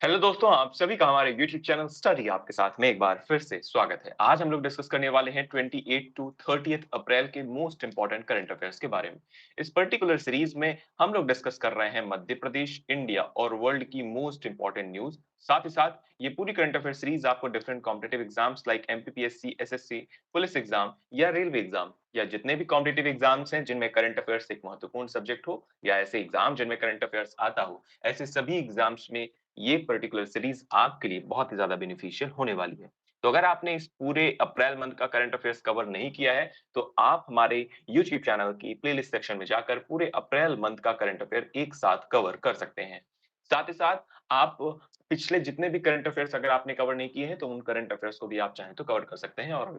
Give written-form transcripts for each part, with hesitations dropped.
Hello दोस्तों, आप सभी का हमारे यूट्यूब चैनल स्टडी आपके साथ में एक बार फिर से स्वागत है। आज हम लोग डिस्कस करने वाले हैं 28 टू 30 अप्रैल के मोस्ट इंपोर्टेंट करंट अफेयर्स के बारे में। इस पर्टिकुलर सीरीज में हम लोग डिस्कस कर रहे हैं मध्य प्रदेश, इंडिया और वर्ल्ड की मोस्ट इंपोर्टेंट न्यूज। साथ ही साथ ये पूरी करंट अफेयर सीरीज आपको different competitive exams like MPPSC, SSC, police exam या रेलवे एग्जाम या जितने भी कॉम्पिटिटिव एग्जाम्स हैं जिनमें करंट अफेयर्स एक महत्वपूर्ण सब्जेक्ट हो या ऐसे एग्जाम जिनमें करंट अफेयर्स आता हो, ऐसे सभी एग्जाम्स में ये पर्टिकुलर सीरीज आपके लिए बहुत ही ज्यादा बेनिफिशियल होने वाली है। तो अगर आपने इस पूरे अप्रैल मंथ का करंट अफेयर्स कवर नहीं किया है, तो आप हमारे यूट्यूब चैनल की प्लेलिस्ट सेक्शन में जाकर पूरे अप्रैल मंथ का करंट अफेयर एक साथ कवर कर सकते हैं। साथ ही साथ आप पिछले जितने भी करंट अफेयर्स अगर आपने कवर नहीं किए हैं, तो उन करंट अफेयर्स को भी आप चाहें तो कवर कर सकते हैं और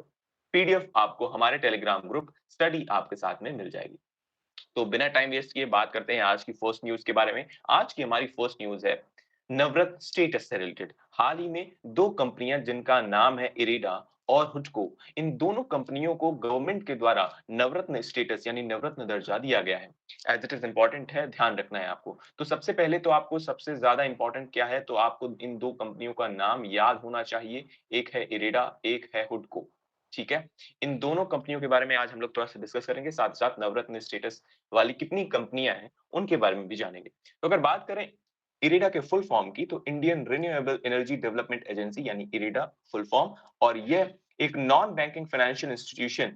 पीडीएफ आपको हमारे टेलीग्राम ग्रुप स्टडी आपके साथ में मिल जाएगी। तो बिना टाइम वेस्ट किए बात करते हैं आज की फर्स्ट न्यूज के बारे में। आज की हमारी फर्स्ट न्यूज है नवरत्न स्टेटस से रिलेटेड। हाल ही में दो कंपनियां जिनका नाम है इरेडा और हुडको, इन दोनों कंपनियों को गवर्नमेंट के द्वारा नवरत्न स्टेटस यानी नवरत्न दर्जा दिया गया है। एज इट इज इंपॉर्टेंट है, ध्यान रखना है आपको। तो सबसे पहले तो आपको सबसे ज्यादा इंपॉर्टेंट क्या है, तो आपको इन दो कंपनियों का नाम याद होना चाहिए। एक है इरेडा, एक है हुडको। ठीक है। इन दोनों कंपनियों के बारे में आज हम लोग थोड़ा सा डिस्कस करेंगे, साथ साथ नवरत्न स्टेटस वाली कितनी कंपनियां हैं उनके बारे में भी जानेंगे। तो अगर बात करें इरेडा के फुल फॉर्म की, तो Indian renewable energy development agency यानी इरेडा फुल फॉर्म। और यह एक नॉन बैंकिंग फाइनेंशियल इंस्टीट्यूशन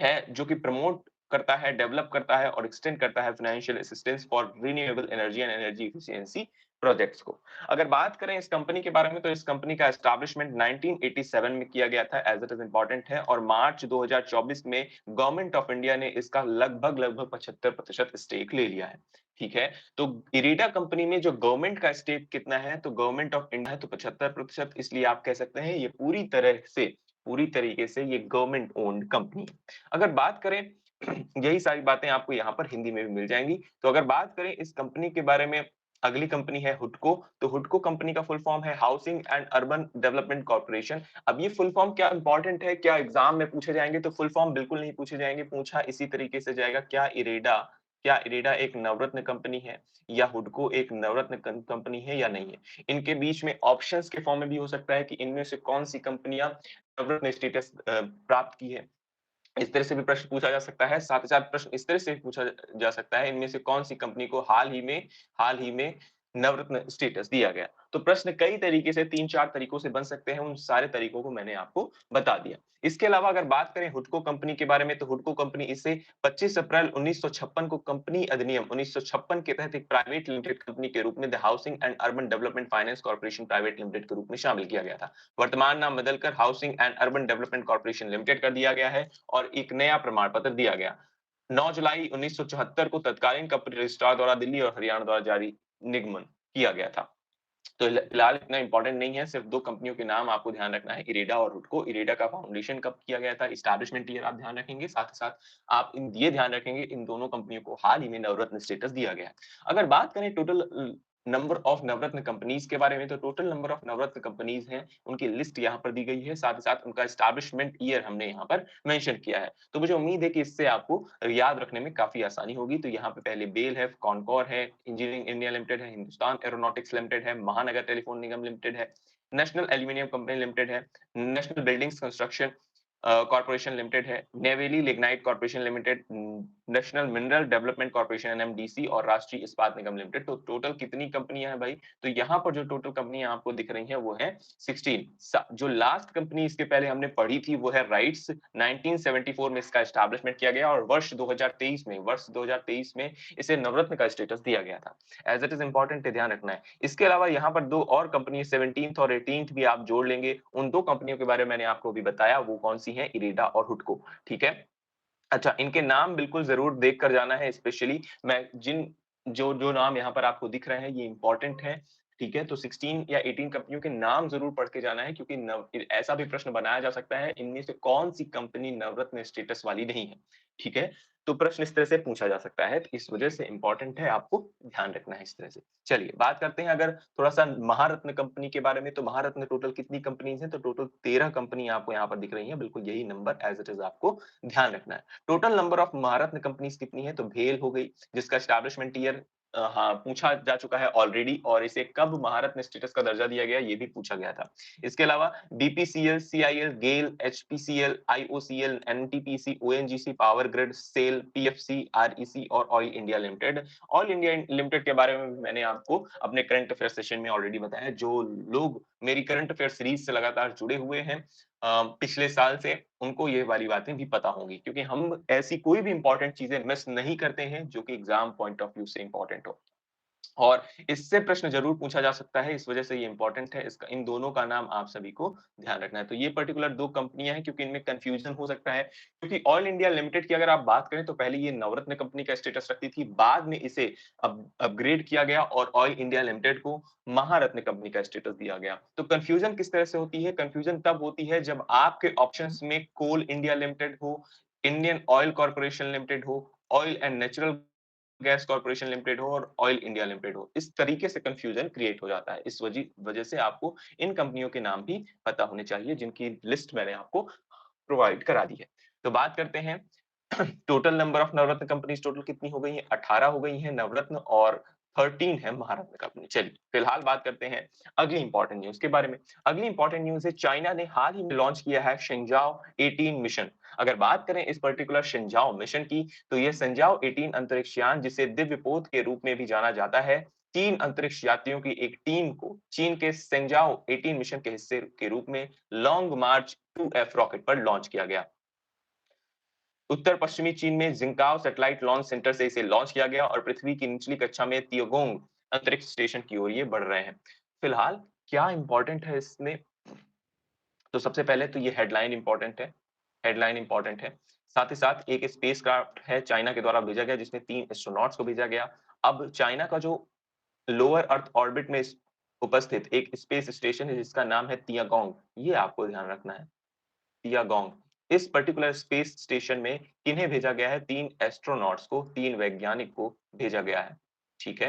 है जो कि प्रमोट करता है, डेवलप करता है और एक्सटेंड करता है financial assistance for renewable energy and energy efficiency projects को। अगर बात करें इस कंपनी के बारे में, तो इस कंपनी का एस्टैब्लिशमेंट 1987 में किया गया था, एज इट इज इंपॉर्टेंट है। और मार्च 2024 में गवर्नमेंट ऑफ इंडिया ने इसका लगभग लगभग 75% स्टेक ले लिया है। ठीक है। तो इरेडा कंपनी में जो गवर्नमेंट का स्टेक कितना है, तो गवर्नमेंट ऑफ इंडिया है तो 75%, इसलिए आप कह सकते हैं ये पूरी तरीके से ये गवर्नमेंट ओन्ड कंपनी है। अगर बात करें यही सारी बातें आपको यहाँ पर हिंदी में भी मिल जाएंगी। तो अगर बात करें इस कंपनी के बारे में, अगली कंपनी है हुडको। तो हुडको कंपनी का फुल फॉर्म है housing and urban development corporation. अब ये फुल फॉर्म क्या इंपॉर्टेंट है, क्या एग्जाम में पूछे जाएंगे, तो फुल फॉर्म बिल्कुल नहीं पूछे जाएंगे। पूछा इसी तरीके से जाएगा, क्या इरेडा एक नवरत्न कंपनी है या हुडको एक नवरत्न कंपनी है या नहीं है। इनके बीच में ऑप्शंस के फॉर्म में भी हो सकता है कि इनमें से कौन सी कंपनियां नवरत्न स्टेटस प्राप्त की है। इस तरह से भी प्रश्न पूछा जा सकता है। साथ ही साथ प्रश्न इस तरह से भी पूछा जा सकता है, इनमें से कौन-सी कंपनी को हाल ही में नवरत्न स्टेटस दिया गया। तो प्रश्न कई तरीके से 3-4 तरीकों से बन सकते हैं, उन सारे तरीकों को मैंने आपको बता दिया। इसके अलावा अगर बात करें हुडको कंपनी के बारे में, तो हुडको कंपनी इसे 25 अप्रैल 1956 को कंपनी अधिनियम 1956 के तहत एक प्राइवेट लिमिटेड कंपनी के रूप में the housing and urban development finance corporation private limited के रूप में शामिल किया गया था। वर्तमान नाम बदलकर housing and urban development corporation limited कर दिया गया है और एक नया प्रमाण पत्र दिया गया। 9 जुलाई 1974 को तत्कालीन कंपनी रजिस्ट्रार द्वारा दिल्ली और हरियाणा द्वारा जारी निगमन किया गया था। तो फिलहाल इतना इंपॉर्टेंट नहीं है, सिर्फ 2 कंपनियों के नाम आपको ध्यान रखना है, इरेडा और हुडको। इरेडा का फाउंडेशन कब किया गया था, एस्टैब्लिशमेंट ईयर आप ध्यान रखेंगे। साथ ही साथ आप ये ध्यान रखेंगे इन दोनों कंपनियों को हाल ही में नवरत्न स्टेटस दिया गया है। अगर बात करें total number of Navratna companies के बारे में, तो total number of Navratna companies हैं, उनकी लिस्ट यहाँ पर दी गई है। साथ ही साथ उनका एस्टैब्लिशमेंट ईयर हमने यहाँ पर मेंशन किया है। तो मुझे उम्मीद है कि इससे आपको याद रखने में काफ़ी आसानी होगी। तो यहाँ पे पहले बेल है, कॉनकॉर है, इंजीनियरिंग इंडिया लिमिटेड है, हिंदुस्तान एरोनॉटिक्स लिमिटेड है, महानगर टेलीफोन निगम लिमिटेड है, नेशनल एल्यूमीनियम कंपनी लिमिटेड है, National Buildings Construction Corporation Limited है, Neyveli Lignite Corporation Limited, National Mineral Development Corporation NMDC और राष्ट्रीय इस्पात निगम लिमिटेड। तो टोटल कितनी कंपनियां हैं भाई? तो यहाँ पर जो टोटल कंपनियां आपको दिख रही हैं वो है 16। जो लास्ट कंपनी इसके पहले हमने पढ़ी थी वो है राइट्स। 1974 में इसका एस्टैब्लिशमेंट किया गया और वर्ष 2023 में इसे नवरत्न का स्टेटस दिया गया था। एज इट इज इंपॉर्टेंट ध्यान रखना है। इसके अलावा यहाँ पर दो और कंपनी 17th और 18th भी आप जोड़ लेंगे। उन दो कंपनियों के बारे में मैंने आपको अभी बताया, वो कौन सी है, इरेडा और हुडको। ठीक है। अच्छा, इनके नाम बिल्कुल ज़रूर देख कर जाना है, स्पेशली मैं जिन जो जो नाम यहाँ पर आपको दिख रहे हैं ये इम्पोर्टेंट है। ठीक है? तो 16 या 18 कंपनियों के नाम ज़रूर पढ़ के जाना है, क्योंकि ऐसा भी प्रश्न बनाया जा सकता है, इनमें से कौन-सी कंपनी नवरत्न स्टेटस वाली नहीं है। ठीक है? तो प्रश्न इस तरह से पूछा जा सकता है, तो इस वजह से इम्पोर्टेंट है, आपको ध्यान रखना है इस तरह से। चलिए बात करते हैं अगर थोड़ा-सा महारत्न कंपनी के बारे में, तो महारत्न टोटल कितनी कंपनीज़ हैं? तो टोटल 13 कंपनी आपको यहाँ पर दिख रही हैं, बिल्कुल यही नंबर एज़ इट इज़ आपको ध्यान रखना है। Total number of Maharatna companies कितनी है? तो भेल हो गई, जिसका एस्टैब्लिशमेंट ईयर हाँ, पूछा जा चुका है ऑलरेडी और इसे कब महारत्न स्टेटस का दर्जा दिया गया, ये भी पूछा गया था। इसके अलावा BPCL, CIL, GAIL, HPCL, IOCL, NTPC, ONGC, power grid, SAIL, PFC, REC और oil India limited. Oil India limited के बारे में मैंने आपको अपने करंट अफेयर सेशन में ऑलरेडी बताया। जो लोग मेरी करंट अफेयर सीरीज से लगातार जुड़े हुए हैं पिछले साल से, उनको ये वाली बातें भी पता होंगी, क्योंकि हम ऐसी कोई भी इंपॉर्टेंट चीजें मिस नहीं करते हैं जो कि एग्जाम पॉइंट ऑफ व्यू से इंपॉर्टेंट हो। और इससे प्रश्न ज़रूर पूछा जा सकता है, इस वजह से ये इम्पोर्टेंट है। इसका इन दोनों का नाम आप सभी को ध्यान रखना है। तो ये पर्टिकुलर 2 कंपनियाँ हैं, क्योंकि इनमें कन्फ्यूज़न हो सकता है। क्योंकि ऑयल इंडिया लिमिटेड की अगर आप बात करें, तो पहले ये नवरत्न कंपनी का स्टेटस रखती थी, बाद में इसे अपग्रेड किया गया और ऑयल इंडिया लिमिटेड को महारत्न कंपनी का स्टेटस दिया गया। तो कन्फ्यूज़न किस तरह से होती है? कन्फ्यूज़न तब होती है जब आपके ऑप्शंस में कोल इंडिया लिमिटेड हो, इंडियन ऑयल कॉर्पोरेशन लिमिटेड हो, oil and natural gas corporation limited हो और ऑयल इंडिया लिमिटेड हो। इस तरीके से कन्फ्यूजन क्रिएट हो जाता है। इस वजह से आपको इन कंपनियों के नाम भी पता होने चाहिए, जिनकी लिस्ट मैंने आपको प्रोवाइड करा दी है। तो बात करते हैं total number of Navratna companies total कितनी हो गई है? 18 हो गई हैं नवरत्न और 13 है महारत्न कंपनी। चलिए, फिलहाल बात करते हैं अगली इंपॉर्टेंट न्यूज़ के बारे में। अगली इंपॉर्टेंट न्यूज़ है, चाइना ने हाल ही में लॉन्च किया है शेंजाओ 18 मिशन। अगर बात करें इस पर्टिकुलर शेंजाओ मिशन की, तो ये शेंजाओ 18 अंतरिक्ष यान, जिसे दिव्यपोत के रूप में भी जाना जाता है, 3 अंतरिक्ष यात्रियों की एक टीम को चीन के शेंजाओ 18 मिशन के हिस्से के रूप में लॉन्ग मार्च 2F रॉकेट पर लॉन्च किया गया। उत्तर पश्चिमी चीन में जिंकाओ सैटेलाइट लॉन्च सेंटर से इसे लॉन्च किया गया और पृथ्वी की निचली कक्षा में तियोगोंग अंतरिक्ष स्टेशन की ओर ये बढ़ रहे हैं। फिलहाल क्या इंपॉर्टेंट है इसमें? तो सबसे पहले तो ये हेडलाइन इंपॉर्टेंट है। हेडलाइन इंपॉर्टेंट है। साथ ही साथ एक स्पेसक्राफ्ट है चाइना के द्वारा भेजा गया, जिसमें 3 एस्ट्रोनॉट्स को भेजा गया। अब चाइना का जो लोअर अर्थ ऑर्बिट में उपस्थित एक स्पेस स्टेशन है, जिसका नाम है तियागोंग, ये आपको ध्यान रखना है। तियागोंग, इस पर्टिकुलर स्पेस स्टेशन में किन्हें भेजा गया है? 3 एस्ट्रोनॉट्स को, 3 वैज्ञानिक को भेजा गया है। ठीक है?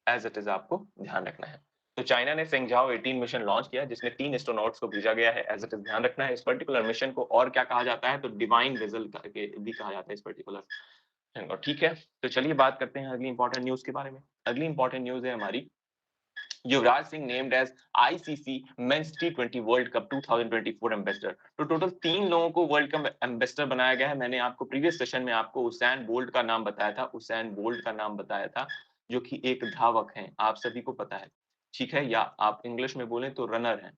एज़ इट इज़ आपको ध्यान रखना है। तो चाइना ने शेंजाओ 18 मिशन लॉन्च किया, जिसमें 3 एस्ट्रोनॉट्स को भेजा गया है। एज़ इट इज़ ध्यान रखना है। इस पर्टिकुलर मिशन को और क्या कहा जाता है? तो डिवाइन वेसल करके भी कहा जाता है इस पर्टिकुलर मिशन को। ठीक है? तो चलिए बात करते हैं अगली इंपॉर्टेंट न्यूज़ के बारे में। अगली इंपॉर्टेंट न्यूज़ है हमारी, Yuvraj Singh named as ICC men's टी20 वर्ल्ड कप 2024 एम्बेसडर। तो टोटल 3 लोगों को वर्ल्ड कप एम्बेसडर बनाया गया है। मैंने आपको प्रीवियस सेशन में आपको उसैन बोल्ट का नाम बताया था, उसैन बोल्ट का नाम बताया था, जो कि एक धावक हैं, आप सभी को पता है। ठीक है? या आप इंग्लिश में बोलें तो रनर हैं।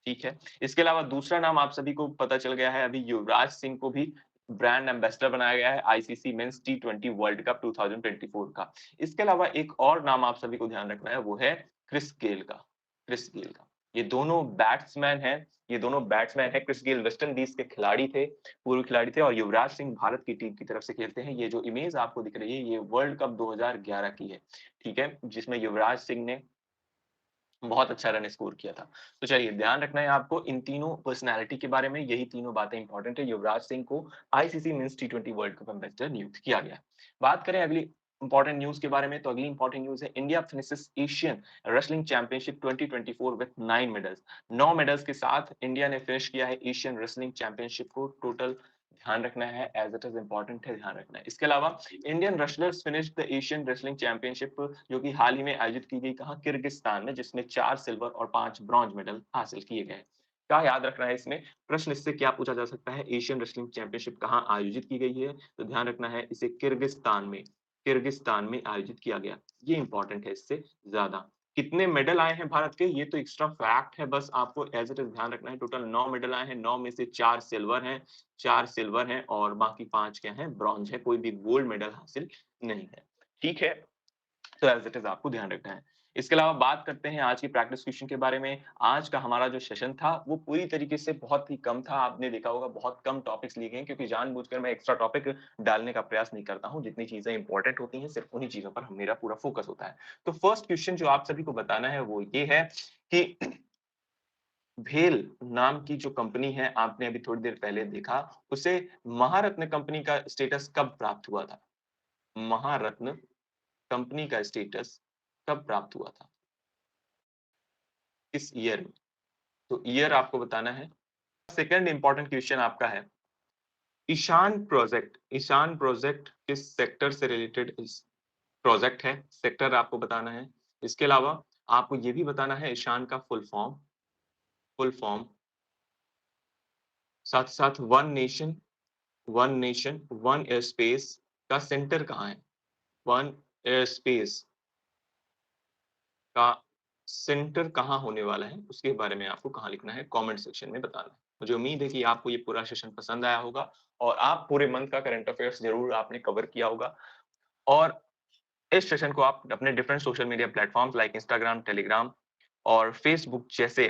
ठीक है? इसके अलावा दूसरा नाम आप सभी को पता चल गया है, अभी युवराज सिंह को भी ब्रांड एम्बेसडर बनाया गया है आईसीसी मेंस टी20 वर्ल्ड कप 2024 का। इसके अलावा एक और नाम आप सभी को ध्यान रखना है, वो है क्रिस गेल का। क्रिस गेल का। ये दोनों बैट्समैन हैं, ये दोनों बैट्समैन हैं। क्रिस गेल वेस्ट इंडीज के खिलाड़ी थे, पूर्व खिलाड़ी थे, और युवराज सिंह भारत की टीम की तरफ से खेलते हैं। ये जो इमेज आपको दिख रही है, ये वर्ल्ड कप 2011 की है। ठीक है? जिसमें युवराज सिंह ने बहुत अच्छा रन स्कोर किया था। तो चलिए, ध्यान रखना है आपको इन तीनों पर्सनैलिटी के बारे में, यही तीनों बातें इंपॉर्टेंट है। युवराज सिंह को आईसीसी मेंस टी20 वर्ल्ड कप एम्बेसडर नियुक्त किया गया है। बात करें अगली इंपॉर्टेंट न्यूज़ के बारे में, तो अगली इंपॉर्टेंट न्यूज़ है, India finishes Asian wrestling championship 2024 with 9 medals. 9 medals के साथ इंडिया ने फिनिश किया है एशियन रेसलिंग चैंपियनशिप को। टोटल ध्यान रखना है, एज़ इट इज़ इम्पोर्टेंट है, ध्यान रखना है। इसके अलावा Indian wrestlers finished the Asian wrestling championship, जो कि हाल ही में आयोजित की गई, कहाँ? किर्गिस्तान में, जिसमें 4 सिल्वर और 5 ब्रॉन्ज मेडल हासिल किए गए। क्या याद रखना है इसमें? प्रश्न इससे क्या पूछा जा सकता है? एशियन रेसलिंग चैंपियनशिप कहाँ आयोजित की गई है? तो ध्यान रखना है, इसे किर्गिस्तान में आयोजित किया गया। ये इंपॉर्टेंट है इससे ज़्यादा। कितने मेडल आए हैं भारत के? ये तो एक्स्ट्रा फैक्ट है, बस आपको एज़ इट इज़ ध्यान रखना है। टोटल 9 मेडल आए हैं, 9 में से 4 सिल्वर हैं, 4 सिल्वर हैं और बाकी 5 क्या हैं? ब्रॉन्ज है। कोई भी गोल्ड मेडल हासिल नहीं है। ठीक है? तो एज़ इट इज़ आपको ध्यान रखना है। इसके अलावा बात करते हैं आज की प्रैक्टिस क्वेश्चन के बारे में। आज का हमारा जो सेशन था, वो पूरी तरीके से बहुत ही कम था। आपने देखा होगा बहुत कम टॉपिक्स लिए गए हैं, क्योंकि जानबूझकर मैं एक्स्ट्रा टॉपिक डालने का प्रयास नहीं करता हूँ। जितनी चीज़ें इम्पोर्टेंट होती हैं, सिर्फ़ उन्हीं चीज़ों पर मेरा पूरा फ़ोकस होता है। तो फर्स्ट क्वेश्चन जो आप सभी को बताना है, वो ये है कि भेल नाम की जो कंपनी है, आपने अभी थोड़ी देर पहले देखा, उसे महारत्न कंपनी का स्टेटस कब प्राप्त हुआ था? महारत्न कंपनी का स्टेटस कब प्राप्त हुआ था? किस ईयर में? तो ईयर आपको बताना है। सेकंड इंपॉर्टेंट क्वेश्चन आपका है, ईशान प्रोजेक्ट किस सेक्टर से रिलेटेड इस प्रोजेक्ट है, सेक्टर आपको बताना है। इसके अलावा आपको ये भी बताना है ईशान का फुल फॉर्म, साथ-साथ वन एयर स्पेस का सेंटर कहाँ है? वन एयर स्पेस का सेंटर कहाँ होने वाला है, उसके बारे में आपको कहाँ लिखना है, कमेंट सेक्शन में बताना है। मुझे उम्मीद है कि आपको ये पूरा सेशन पसंद आया होगा और आप पूरे मंथ का करंट अफेयर्स ज़रूर आपने कवर किया होगा और इस सेशन को आप अपने different social media platforms like Instagram, Telegram और फेसबुक जैसे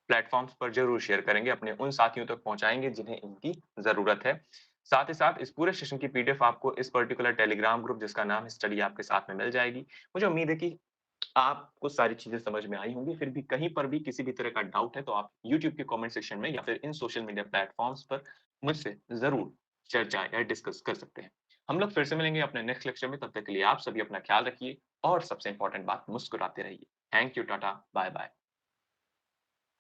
प्लेटफ़ॉर्म्स पर ज़रूर शेयर करेंगे, अपने उन साथियों तक पहुँचाएँगे जिन्हें इनकी ज़रूरत है। साथ ही साथ इस पूरे सेशन की पीडीएफ आपको इस पर्टिकुलर टेलीग्राम ग्रुप जिसका नाम है स्टडी आपके साथ में मिल जाएगी। मुझे उम्मीद है कि आपको सारी चीज़ें समझ में आई होंगी, फिर भी कहीं पर भी किसी भी तरह का डाउट है तो आप यूट्यूब के कमेंट सेक्शन में या फिर इन सोशल मीडिया प्लेटफ़ॉर्म्स पर मुझसे ज़रूर चर्चा या डिस्कस कर सकते हैं। हम लोग फिर से मिलेंगे अपने नेक्स्ट लेक्चर में, तब तक के लिए आप सभी अपना ख्याल रखिए और सबसे इम्पोर्टेंट बात मुस्कुराते रहिए। Thank you, Tata, bye-bye.